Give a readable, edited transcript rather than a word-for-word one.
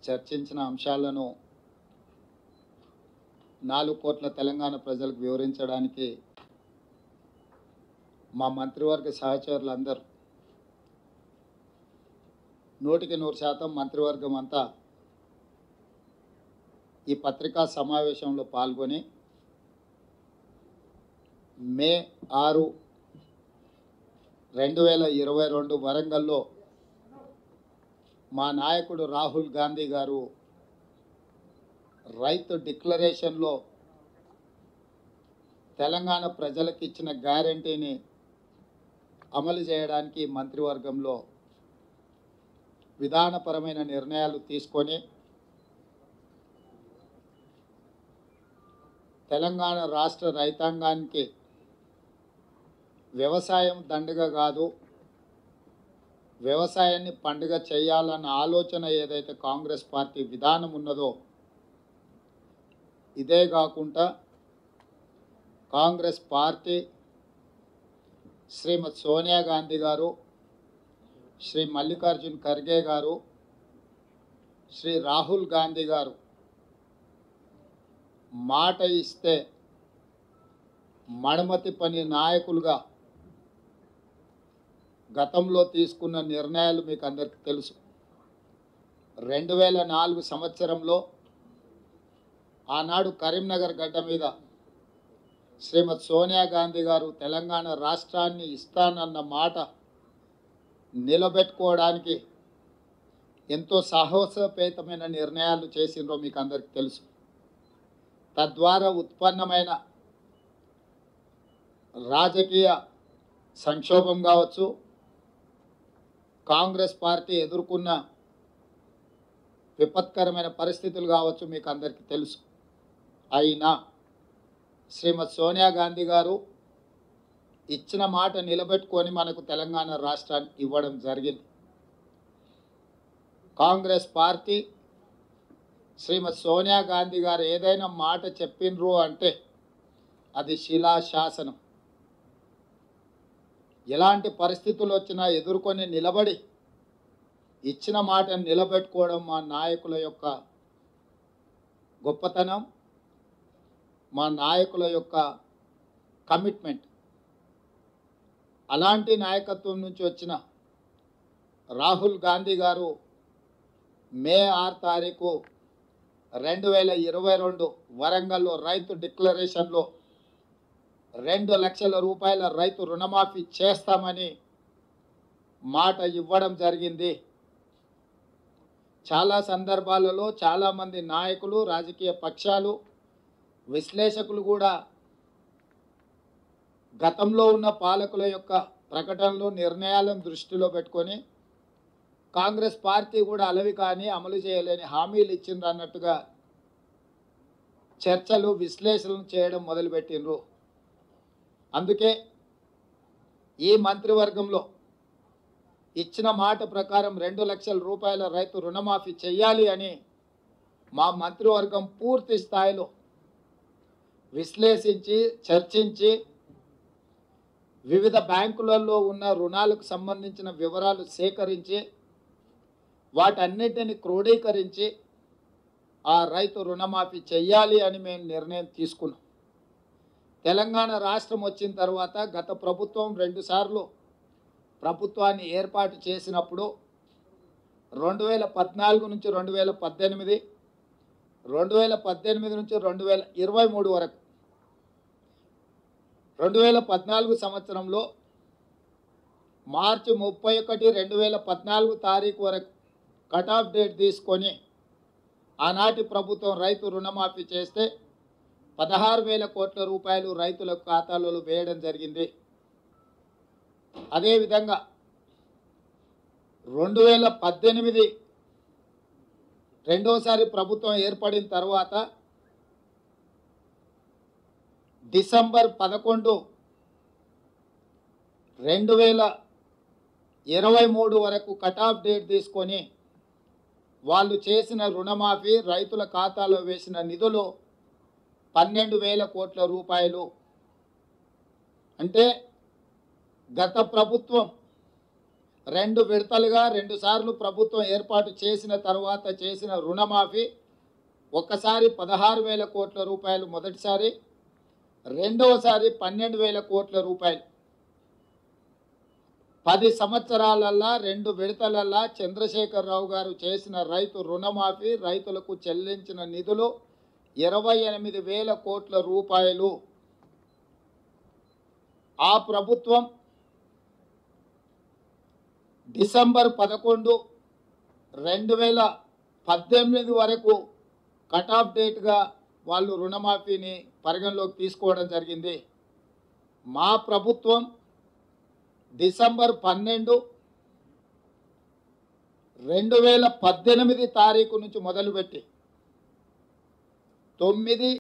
చర్చించిన అంశాలను 4 కోట్ల తెలంగాణ ప్రజలకు వివరించడానికి మా మంత్రివర్గ సహచరులందరూ 100% మంత్రివర్గం అంతా ఈ పత్రికా సమావేశంలో పాల్గొని మే 6, 2022 వరంగల్లో మా నాయకుడు రాహుల్ గాంధీ గారు రైతు డిక్లరేషన్లో తెలంగాణ ప్రజలకు ఇచ్చిన గ్యారంటీని అమలు చేయడానికి మంత్రివర్గంలో విధానపరమైన నిర్ణయాలు తీసుకొని తెలంగాణ రాష్ట్ర రైతాంగానికి వ్యవసాయం దండగ కాదు, వ్యవసాయాన్ని పండుగ చేయాలన్న ఆలోచన ఏదైతే కాంగ్రెస్ పార్టీ విధానం ఉన్నదో ఇదే కాకుండా కాంగ్రెస్ పార్టీ శ్రీమతి సోనియా గాంధీ గారు, శ్రీ మల్లికార్జున్ ఖర్గే గారు, శ్రీ రాహుల్ గాంధీ గారు మాట ఇస్తే మడమతి పని నాయకులుగా గతంలో తీసుకున్న నిర్ణయాలు మీకు అందరికీ తెలుసు. 2004 సంవత్సరంలో ఆనాడు కరీంనగర్ గడ్డ మీద శ్రీమతి సోనియా గాంధీ గారు తెలంగాణ రాష్ట్రాన్ని ఇస్తానన్న మాట నిలబెట్టుకోవడానికి ఎంతో సాహసోపేతమైన నిర్ణయాలు చేసిండ్రో మీకు అందరికీ తెలుసు. తద్వారా ఉత్పన్నమైన రాజకీయ సంక్షోభం కావచ్చు, కాంగ్రెస్ పార్టీ ఎదుర్కొన్న విపత్కరమైన పరిస్థితులు కావచ్చు, మీకు అందరికీ తెలుసు. అయినా శ్రీమతి సోనియా గాంధీ గారు ఇచ్చిన మాట నిలబెట్టుకొని మనకు తెలంగాణ రాష్ట్రాన్ని ఇవ్వడం జరిగింది. కాంగ్రెస్ పార్టీ శ్రీమతి సోనియా గాంధీ గారు ఏదైనా మాట చెప్పిండ్రు అంటే అది శిలాశాసనం. ఎలాంటి పరిస్థితులు వచ్చినా ఎదుర్కొని నిలబడి ఇచ్చిన మాటను నిలబెట్టుకోవడం మా నాయకుల యొక్క గొప్పతనం, మా నాయకుల యొక్క కమిట్మెంట్. అలాంటి నాయకత్వం నుంచి వచ్చిన రాహుల్ గాంధీ గారు మే 6 తారీఖు 2022 వరంగల్లో రైతు డిక్లరేషన్లో 2 లక్షల రూపాయల రైతు రుణమాఫీ చేస్తామని మాట ఇవ్వడం జరిగింది. చాలా సందర్భాలలో చాలామంది నాయకులు, రాజకీయ పక్షాలు, విశ్లేషకులు కూడా గతంలో ఉన్న పాలకుల యొక్క ప్రకటనలు, నిర్ణయాలను దృష్టిలో పెట్టుకొని కాంగ్రెస్ పార్టీ కూడా అలవి కానీ అమలు చేయలేని హామీలు ఇచ్చిండ్రు అన్నట్టుగా చర్చలు, విశ్లేషణలు చేయడం మొదలుపెట్టిండ్రు. అందుకే ఈ మంత్రివర్గంలో ఇచ్చిన మాట ప్రకారం 2 లక్షల రూపాయల రైతు రుణమాఫీ చేయాలి అని మా మంత్రివర్గం పూర్తి స్థాయిలో విశ్లేషించి, చర్చించి, వివిధ బ్యాంకులలో ఉన్న రుణాలకు సంబంధించిన వివరాలు సేకరించి వాటన్నిటిని క్రోడీకరించి ఆ రైతు రుణమాఫీ చేయాలి అని మేము నిర్ణయం తీసుకున్నాం. తెలంగాణ రాష్ట్రం వచ్చిన తర్వాత గత ప్రభుత్వం 2 సార్లు ప్రభుత్వాన్ని ఏర్పాటు చేసినప్పుడు 2014 నుంచి 2018, 2018 నుంచి 2023 వరకు 2014 సంవత్సరంలో మార్చి 31, 2014 తారీఖు వరకు కట్ ఆఫ్ డేట్ తీసుకొని ఆనాటి ప్రభుత్వం రైతు రుణమాఫీ చేస్తే 16,000 కోట్ల రూపాయలు రైతుల ఖాతాలలో వేయడం జరిగింది. అదేవిధంగా 2018 రెండోసారి ప్రభుత్వం ఏర్పడిన తర్వాత డిసెంబర్ 11, 2023 వరకు కట్ ఆఫ్ డేట్ తీసుకొని వాళ్ళు చేసిన రుణమాఫీ, రైతుల ఖాతాలో వేసిన నిధులు 12,000 కోట్ల రూపాయలు. అంటే గత ప్రభుత్వం 2 విడతలుగా 2 సార్లు ప్రభుత్వం ఏర్పాటు చేసిన తర్వాత చేసిన రుణమాఫీ ఒక్కసారి 16,000 కోట్ల రూపాయలు మొదటిసారి, రెండవసారి 12,000 కోట్ల రూపాయలు. 10 సంవత్సరాలల్లా 2 విడతలల్లా చంద్రశేఖరరావు గారు చేసిన రైతు రుణమాఫీ, రైతులకు చెల్లించిన నిధులు 28,000 కోట్ల రూపాయలు. ఆ ప్రభుత్వం డిసెంబర్ 11, 2018 వరకు కట్ ఆఫ్ డేట్గా వాళ్ళు రుణమాఫీని పరిగణలోకి తీసుకోవడం జరిగింది. మా ప్రభుత్వం డిసెంబర్ 12, 2018 తారీఖు నుంచి మొదలుపెట్టి 9